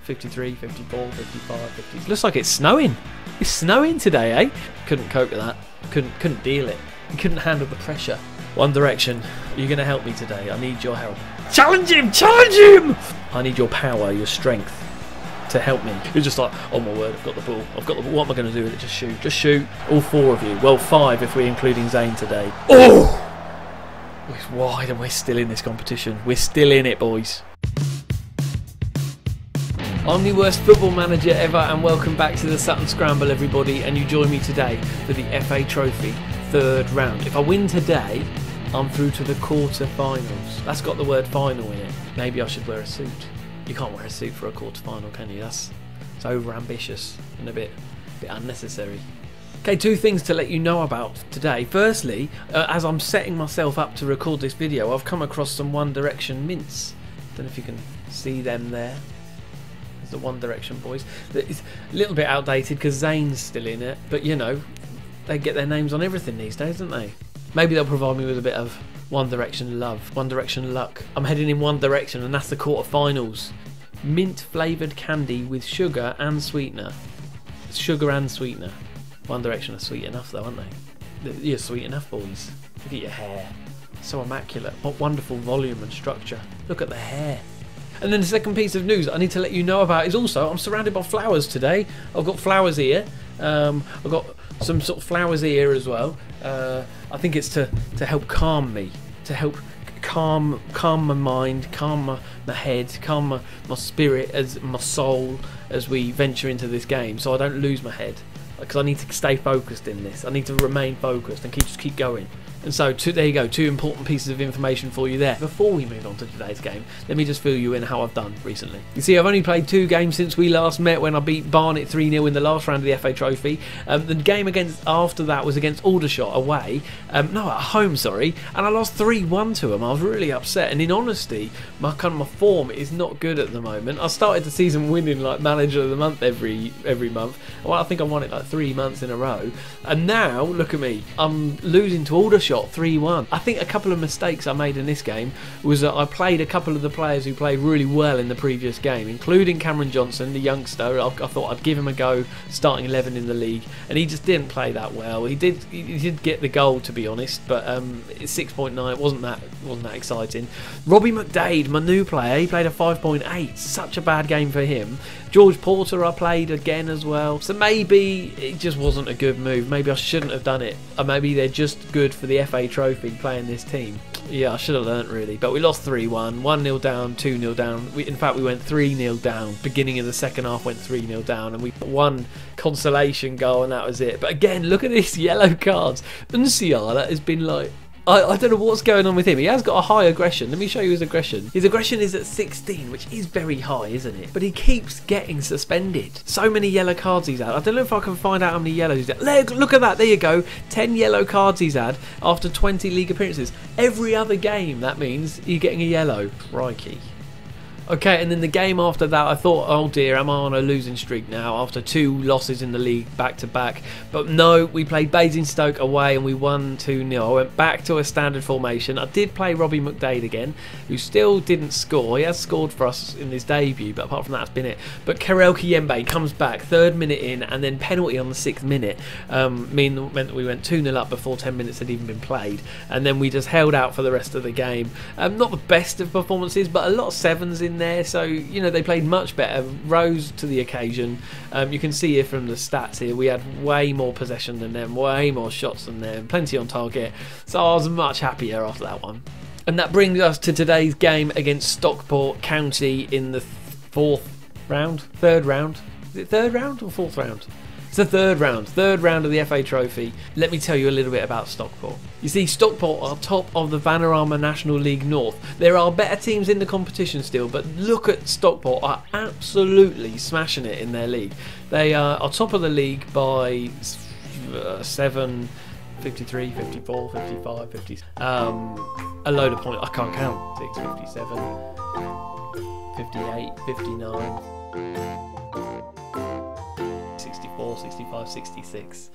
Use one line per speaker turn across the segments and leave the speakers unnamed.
53, 54, 55, 50. Looks like it's snowing. It's snowing today, eh? Couldn't cope with that. Couldn't deal it. Couldn't handle the pressure. One Direction, are you going to help me today? I need your help. Challenge him! Challenge him! I need your power, your strength to help me. You're just like, oh my word, I've got the ball. I've got the ball. What am I going to do with it? Just shoot. Just shoot. All four of you. Well, five if we're including Zane today. Oh! It's wide and we're still in this competition. We're still in it, boys. I'm the worst football manager ever, and welcome back to the Sutton Scramble, everybody. And you join me today for the FA Trophy third round. If I win today, I'm through to the quarter-finals. That's got the word final in it. Maybe I should wear a suit. You can't wear a suit for a quarter-final, can you? That's over-ambitious and a bit unnecessary. Okay, two things to let you know about today. Firstly, as I'm setting myself up to record this video, I've come across some One Direction mints. Don't know if you can see them there. There's the One Direction boys. It's a little bit outdated because Zane's still in it, but you know, they get their names on everything these days, don't they? Maybe they'll provide me with a bit of One Direction love, One Direction luck. I'm heading in one direction, and that's the quarterfinals. Mint flavoured candy with sugar and sweetener. Sugar and sweetener. One Direction are sweet enough though, aren't they? You're sweet enough, boys. Look at your hair. So immaculate. What wonderful volume and structure. Look at the hair. And then the second piece of news I need to let you know about is also I'm surrounded by flowers today. I've got flowers here. I've got some sort of flowers here as well. I think it's to help calm me, to help calm my mind, calm my head, calm my spirit, as my soul as we venture into this game, so I don't lose my head. Because I need to stay focused in this. I need to remain focused and just keep going. And so there you go, two important pieces of information for you there. Before we move on to today's game, let me just fill you in how I've done recently. You see, I've only played 2 games since we last met when I beat Barnet 3-0 in the last round of the FA Trophy. The game after that was against Aldershot away. No, at home, sorry. And I lost 3-1 to them. I was really upset. And in honesty, my form is not good at the moment. I started the season winning like Manager of the Month every month. Well, I think I won it like 3 months in a row. And now, look at me. I'm losing to Aldershot 3-1. I think a couple of mistakes I made in this game was that I played a couple of the players who played really well in the previous game, including Cameron Johnson, the youngster. I thought I'd give him a go, starting 11 in the league, and he just didn't play that well. He did get the goal, to be honest, but 6.9 wasn't that exciting. Robbie McDade, my new player, he played a 5.8. Such a bad game for him. George Porter I played again as well. So maybe it just wasn't a good move. Maybe I shouldn't have done it. Or maybe they're just good for the FA Trophy playing this team. Yeah, I should have learnt really. But we lost 3-1, 1-0 down, 2-0 down. In fact, we went 3-0 down. Beginning of the second half went 3-0 down, and we got one consolation goal, and that was it. But again, look at these yellow cards. Unsiala has been like... I don't know what's going on with him. He has got a high aggression. Let me show you his aggression. His aggression is at 16, which is very high, isn't it? But he keeps getting suspended. So many yellow cards he's had. I don't know if I can find out how many yellows he's had. Look at that. There you go. 10 yellow cards he's had after 20 league appearances. Every other game, that means you're getting a yellow. Crikey. Okay, and then the game after that, I thought, oh dear, am I on a losing streak now after 2 losses in the league back-to-back? But no, we played Basingstoke away and we won 2-0. I went back to a standard formation. I did play Robbie McDade again, who still didn't score. He has scored for us in his debut, but apart from that, that's been it. But Karel Kiyembe comes back, 3rd minute in, and then penalty on the 6th minute. Meant that we went 2-0 up before 10 minutes had even been played. And then we just held out for the rest of the game. Not the best of performances, but a lot of 7s in there, so you know they played much better, rose to the occasion. You can see here from the stats here we had way more possession than them, way more shots than them, plenty on target, so I was much happier after that one. And that brings us to today's game against Stockport County in the third round. Is it third round or fourth round? It's the third round of the FA Trophy. Let me tell you a little bit about Stockport. You see, Stockport are top of the Vanarama National League North. There are better teams in the competition still, but look at Stockport, are absolutely smashing it in their league. They are top of the league by 7, 53, 54, 55, 50. A load of points. I can't count. 6, 57, 58, 59. 64, 65, 66.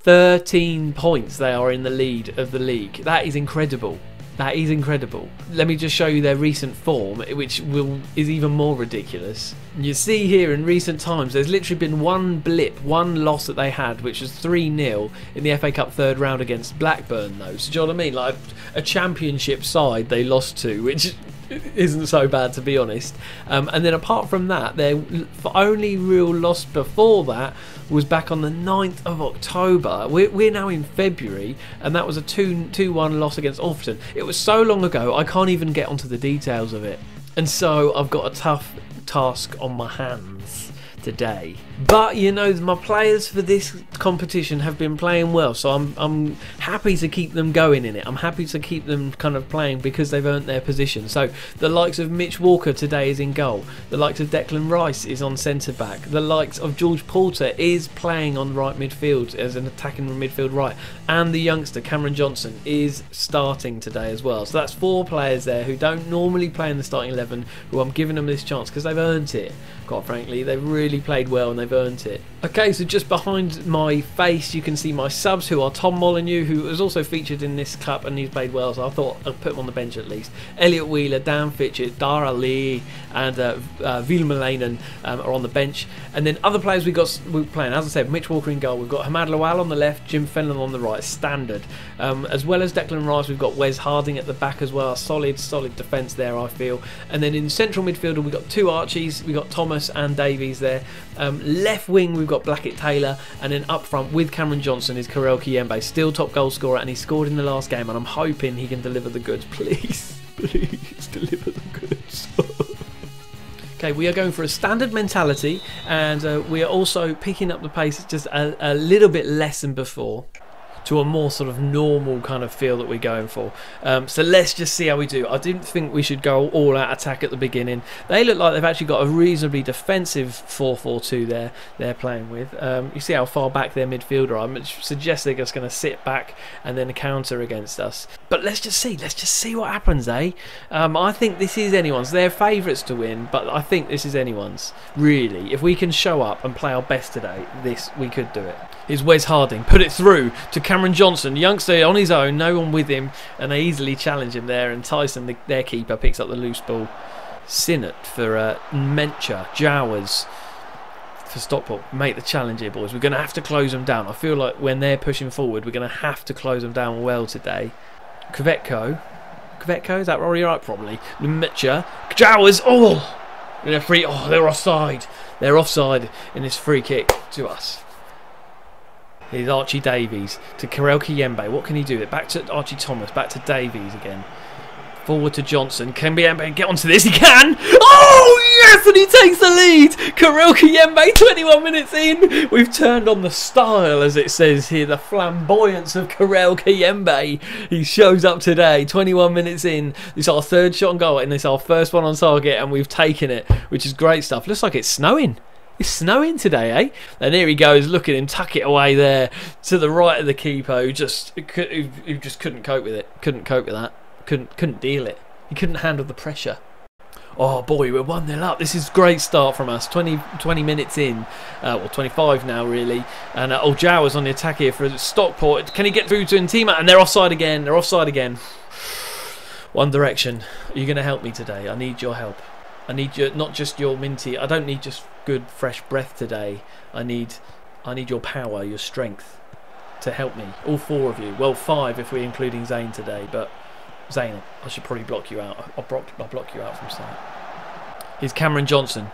13 points they are in the lead of the league. That is incredible. That is incredible. Let me just show you their recent form, which is even more ridiculous. You see here in recent times, there's literally been one blip, one loss that they had, which was 3-0 in the FA Cup third round against Blackburn, though. So do you know what I mean? Like a championship side they lost to, which isn't so bad, to be honest. And then apart from that, their only real loss before that was back on the 9th of October. We're now in February, and that was a 2-1 loss against Alfreton. It was so long ago, I can't even get onto the details of it. And so I've got a tough task on my hands today. But you know, my players for this competition have been playing well, so I'm happy to keep them going in it. I'm happy to keep them kind of playing because they've earned their position. So the likes of Mitch Walker today is in goal. The likes of Declan Rice is on centre back. The likes of George Porter is playing on right midfield as an attacking midfield right. And the youngster Cameron Johnson is starting today as well. So that's 4 players there who don't normally play in the starting 11, who I'm giving them this chance because they've earned it. Quite frankly, they've really played well and they've earned it. Okay, so just behind my face you can see my subs, who are Tom Molyneux, who was also featured in this cup and he's played well, so I thought I'd put him on the bench at least. Elliot Wheeler, Dan Fitchett, Dara Lee and Vilmalainen are on the bench. And then other players we're playing, as I said, Mitch Walker in goal. We've got Hamad Lawal on the left, Jim Fenlon on the right, standard. As well as Declan Rice, we've got Wes Harding at the back as well. Solid defence there, I feel. And then in central midfielder we've got 2 Archies, we've got Thomas and Davies there. Left wing we've got Blackett Taylor, and then up front with Cameron Johnson is Karel Kiyembe, still top goal scorer, and he scored in the last game, and I'm hoping he can deliver the goods. Please deliver the goods. Okay, we are going for a standard mentality, and we are also picking up the pace just a little bit less than before, to a more sort of normal kind of feel that we're going for. So let's just see how we do. I didn't think we should go all out attack at the beginning. They look like they've actually got a reasonably defensive 4-4-2 there they're playing with. You see how far back their midfielder are, which suggests they're just going to sit back and then counter against us. But let's just see what happens, eh? I think this is anyone's. They're favourites to win, but I think this is anyone's, really. If we can show up and play our best today, we could do it. Here's Wes Harding, put it through to Cameron Johnson, youngster on his own, no one with him, and they easily challenge him there, and Tyson, their keeper, picks up the loose ball. Sinnott for Mencha, Jowers for Stockport. Make the challenge here, boys. We're going to have to close them down. I feel like when they're pushing forward, we're going to have to close them down well today. Kvetko, is that right? Probably. Mencha, Jowers, they're offside. They're offside in this free kick to us. Here's Archie Davies to Karel Kiyembe. What can he do? Back to Archie Thomas. Back to Davies again. Forward to Johnson. Can Kiyembe get onto this? He can! Oh, yes! And he takes the lead! Karel Kiyembe, 21 minutes in. We've turned on the style, as it says here. The flamboyance of Karel Kiyembe. He shows up today, 21 minutes in. This is our 3rd shot on goal, and it's our first one on target, and we've taken it, which is great stuff. Looks like it's snowing. It's snowing today, eh? And here he goes, look at him tuck it away there to the right of the keeper, who just couldn't cope with it. Couldn't cope with that. Couldn't deal it. He couldn't handle the pressure. Oh boy, we're 1-0 up. This is a great start from us. 20 minutes in, well 25 now really. And Jowers on the attack here for Stockport. Can he get through to Ntima? And they're offside again. They're offside again. One Direction. Are you going to help me today? I need your help. I need your, not just your minty. I don't need just good fresh breath today. I need your power, your strength to help me. All 4 of you. Well, 5 if we're including Zane today. But Zane, I should probably block you out. I'll block you out from start. Here's Cameron Johnson.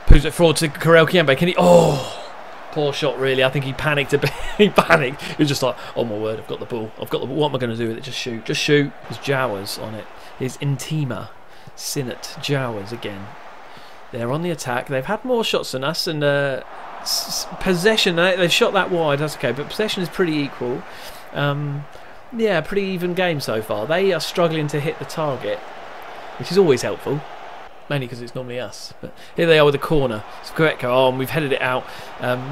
Puts it forward to Karel Kiyembe. Can he? Oh, poor shot really. I think he panicked a bit. He panicked. He was just like, oh my word, I've got the ball. What am I going to do with it? Just shoot. Just shoot. There's Jowers on it. Here's Ntima. Sinnott, Jowers again. They're on the attack. They've had more shots than us, and possession, they've shot that wide, that's okay, but possession is pretty equal. Yeah, pretty even game so far. They are struggling to hit the target, which is always helpful, mainly because it's normally us. But here they are with a corner. It's Kvetko, and we've headed it out.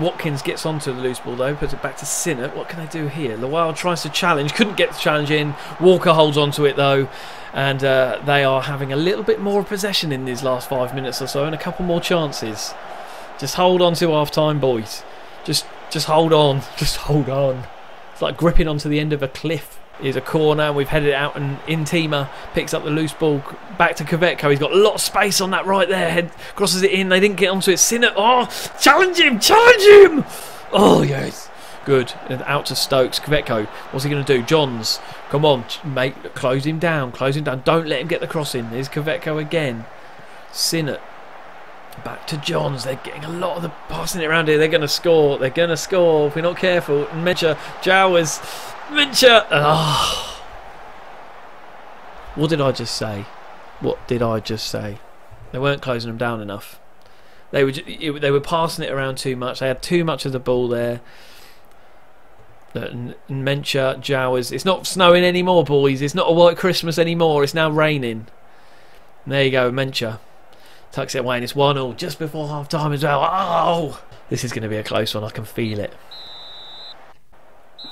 Watkins gets onto the loose ball though, puts it back to Sinnott. What can they do here? Lawal tries to challenge, couldn't get the challenge in. Walker holds onto it though, and they are having a little bit more possession in these last 5 minutes or so, and a couple more chances. Just hold on to half time, boys. Just hold on. Just hold on. It's like gripping onto the end of a cliff. is a corner, and we've headed it out, and Intima picks up the loose ball back to Kvetko. He's got a lot of space on that right there. Head crosses it in. They didn't get onto it. Sinner, oh, challenge him! Oh yes, good. And out to Stokes. Kvetko, what's he going to do? Johns, come on, mate, close him down. Don't let him get the cross in. There's Kvetko again. Sinner. Back to Johns. They're getting a lot of the passing it around here. They're going to score. They're going to score if we're not careful. Mencha, Jowers, Mencha. Oh. What did I just say? They weren't closing them down enough. They were passing it around too much. They had too much of the ball there. Mencha, Jowers. It's not snowing anymore, boys. It's not a white Christmas anymore. It's now raining. And there you go, Mencha. Tucks it away, and it's 1-1 just before half time as well. Oh! This is going to be a close one, I can feel it.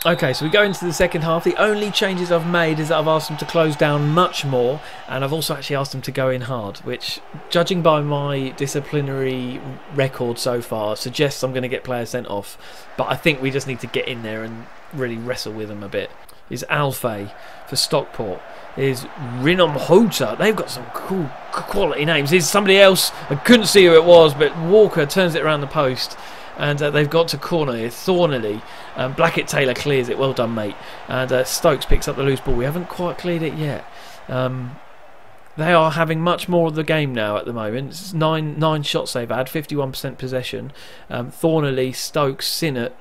Okay, so we go into the second half. The only changes I've made is that I've asked them to close down much more, and I've also actually asked them to go in hard, which, judging by my disciplinary record so far, suggests I'm going to get players sent off. But I think we just need to get in there and really wrestle with them a bit. Is Alfei for Stockport. Is Rinom Hota. They've got some cool quality names. Is somebody else. I couldn't see who it was, but Walker turns it around the post. And they've got to corner here. Thornley. Blackett-Taylor clears it. Well done, mate. And Stokes picks up the loose ball. We haven't quite cleared it yet. They are having much more of the game now at the moment. It's nine shots they've had. 51% possession. Thornley, Stokes, Sinnott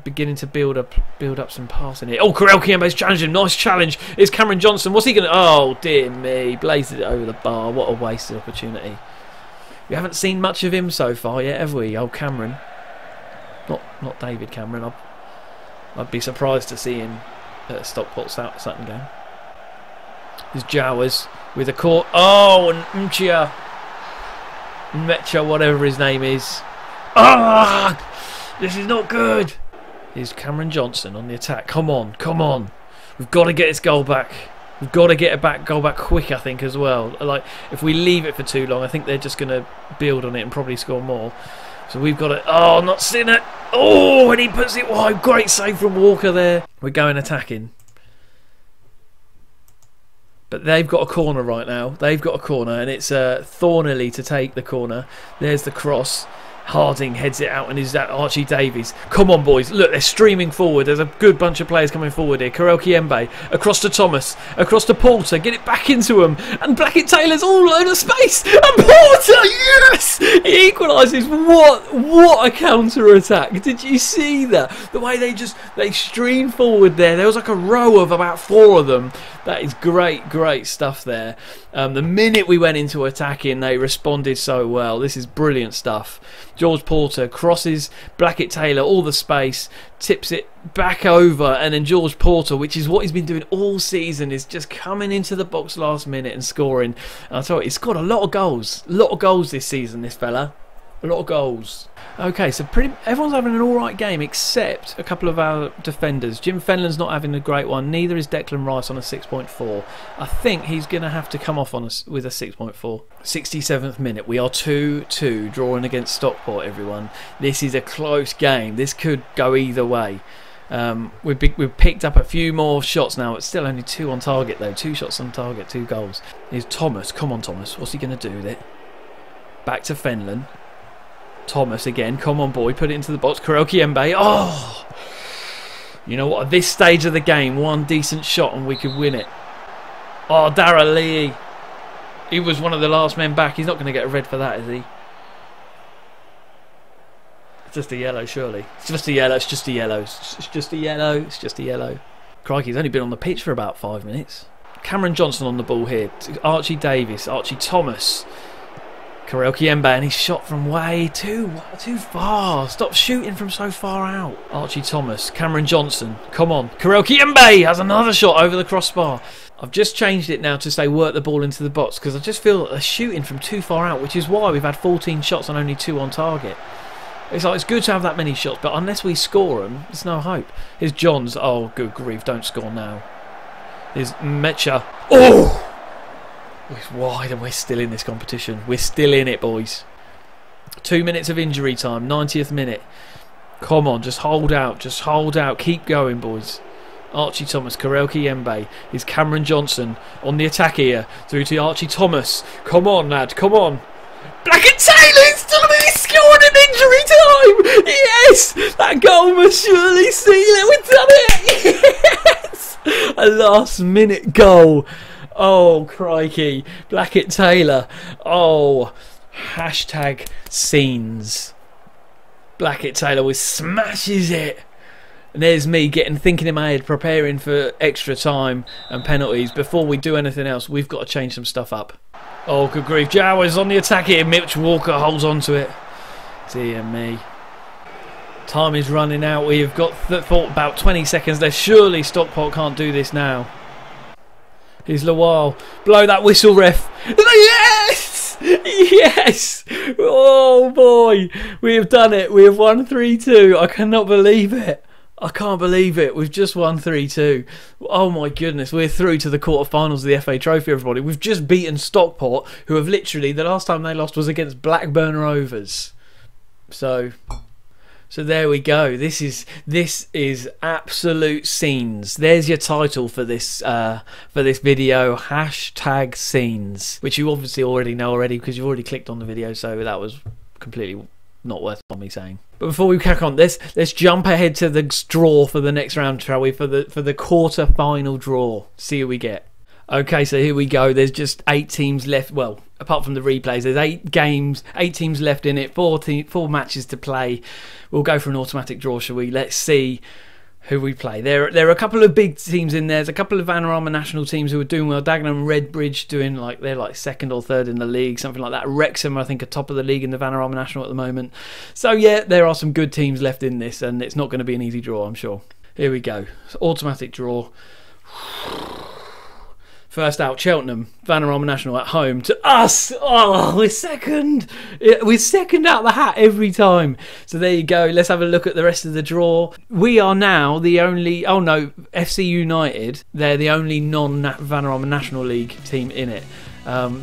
beginning to build up some passing here. Oh, Karel Kiembe's challenging. Nice challenge. It's Cameron Johnson. What's he going to... Oh, dear me. Blazed it over the bar. What a wasted opportunity. We haven't seen much of him so far yet, have we? Oh, Cameron. Not David Cameron. I'd be surprised to see him at a Stockport Sutton game. There's Jowers with a court. Oh, and Mecha, whatever his name is. Ah! This is not good. Here's Cameron Johnson on the attack. Come on. We've got to get this goal back. We've got to get a goal back quick, I think, as well. Like, if we leave it for too long, I think they're just going to build on it and probably score more. So we've got to... Oh, not Sinner. Oh, and he puts it wide. Great save from Walker there. We're going attacking. But they've got a corner right now. They've got a corner, and it's Thornley to take the corner. There's the cross. Harding heads it out, and is that Archie Davies. Come on, boys. Look, they're streaming forward. There's a good bunch of players coming forward here. Karel Kiembe across to Thomas, across to Porter. Get it back into him. And Blackett-Taylor's all over space. And Porter, yes! He equalises. What a counter-attack. Did you see that? The way they streamed forward there. There was like a row of about 4 of them. That is great stuff there. The minute we went into attacking, they responded so well. This is brilliant stuff. George Porter crosses Blackett-Taylor, all the space, tips it back over, and then George Porter, which is what he's been doing all season, is just coming into the box last minute and scoring. And I tell you, he's scored a lot of goals this season, this fella. A lot of goals. Okay, so everyone's having an alright game except a couple of our defenders. Jim Fenlon's not having a great one, neither is Declan Rice on a 6.4. I think he's going to have to come off on with a 6.4. 67th minute, we are 2-2, drawing against Stockport, everyone. This is a close game, this could go either way. We've picked up a few more shots now. It's still only 2 on target though. 2 shots on target, 2 goals. Here's Thomas, come on Thomas, what's he going to do with it? Back to Fenlon. Thomas again, come on boy, put it into the box. Karel Kiembe, oh! You know what, at this stage of the game, 1 decent shot and we could win it. Oh, Darragh Lee. He was one of the last men back. He's not going to get a red for that, is he? It's just a yellow, surely. It's just a yellow, it's just a yellow. It's just a yellow, it's just a yellow. Crikey, he's only been on the pitch for about 5 minutes. Cameron Johnson on the ball here. Archie Davies, Archie Thomas. Karel Kiembe, and he's shot from way too far. Stop shooting from so far out. Archie Thomas, Cameron Johnson, come on. Karel Kiembe has another shot over the crossbar. I've just changed it now to say work the ball into the box because I just feel that they're shooting from too far out, which is why we've had 14 shots and only 2 on target. It's like, it's good to have that many shots, but unless we score them, there's no hope. Here's Johns. Oh, good grief, don't score now. Here's Mecha. Oh! It's wide and we're still in this competition. We're still in it, boys. 2 minutes of injury time, 90th minute. Come on, just hold out. Just hold out. Keep going, boys. Archie Thomas, Karelki Yembe. Is Cameron Johnson on the attack here. Through to Archie Thomas. Come on, lad, come on. Blackett Taylor's done it! He scored in injury time! Yes! That goal must surely seal it! We've done it! Yes! A last minute goal. Oh, crikey. Blackett Taylor. Oh, hashtag scenes. Blackett Taylor smashes it. And there's me thinking in my head, preparing for extra time and penalties. Before we do anything else, we've got to change some stuff up. Oh, good grief. Jawa's on the attack here. Mitch Walker holds on to it. Dear me. Time is running out. We've got about 20 seconds left. Surely Stockport can't do this now. Here's Lawal. Blow that whistle, ref. Yes! Yes! Oh, boy. We have done it. We have won 3-2. I cannot believe it. I can't believe it. We've just won 3-2. Oh my goodness. We're through to the quarterfinals of the FA Trophy, everybody. We've just beaten Stockport, who have literally, the last time they lost was against Blackburn Rovers. So there we go. This is absolute scenes. There's your title for this video. Hashtag scenes, which you obviously already know because you've already clicked on the video, so that was completely not worth me saying. But before we crack on, let's jump ahead to the draw for the next round, shall we? For the quarter-final draw. See who we get. Okay, so here we go. There's just 8 teams left. Well, apart from the replays, there's 8 games, 8 teams left in it, 4 matches to play. We'll go for an automatic draw, shall we? Let's see who we play. There are a couple of big teams in there. There's a couple of Vanarama national teams who are doing well. Dagenham, Redbridge they're like 2nd or 3rd in the league, something like that. Wrexham, I think, are top of the league in the Vanarama national at the moment. So yeah, there are some good teams left in this, and it's not going to be an easy draw, I'm sure. Here we go. Automatic draw. First out, Cheltenham, Vanarama National at home to us. Oh, we're second. We're second out the hat every time. So there you go. Let's have a look at the rest of the draw. We are now the only... Oh no, FC United. They're the only non-Vanarama National League team in it.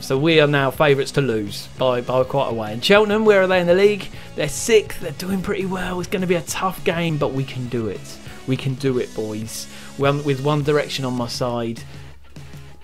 So we are now favourites to lose by quite a way. And Cheltenham, where are they in the league? They're 6th. They're doing pretty well. It's going to be a tough game, but we can do it. We can do it, boys. With One Direction on my side,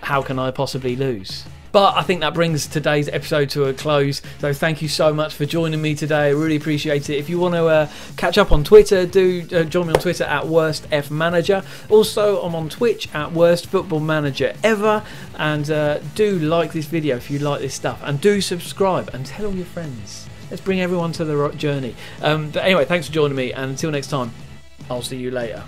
how can I possibly lose? But I think that brings today's episode to a close. So thank you so much for joining me today. I really appreciate it. If you want to catch up on Twitter, do join me on Twitter at WorstFManager. Also, I'm on Twitch at WorstFootballManagerEver. And do like this video if you like this stuff. And do subscribe and tell all your friends. Let's bring everyone to the journey. But anyway, thanks for joining me. And until next time, I'll see you later.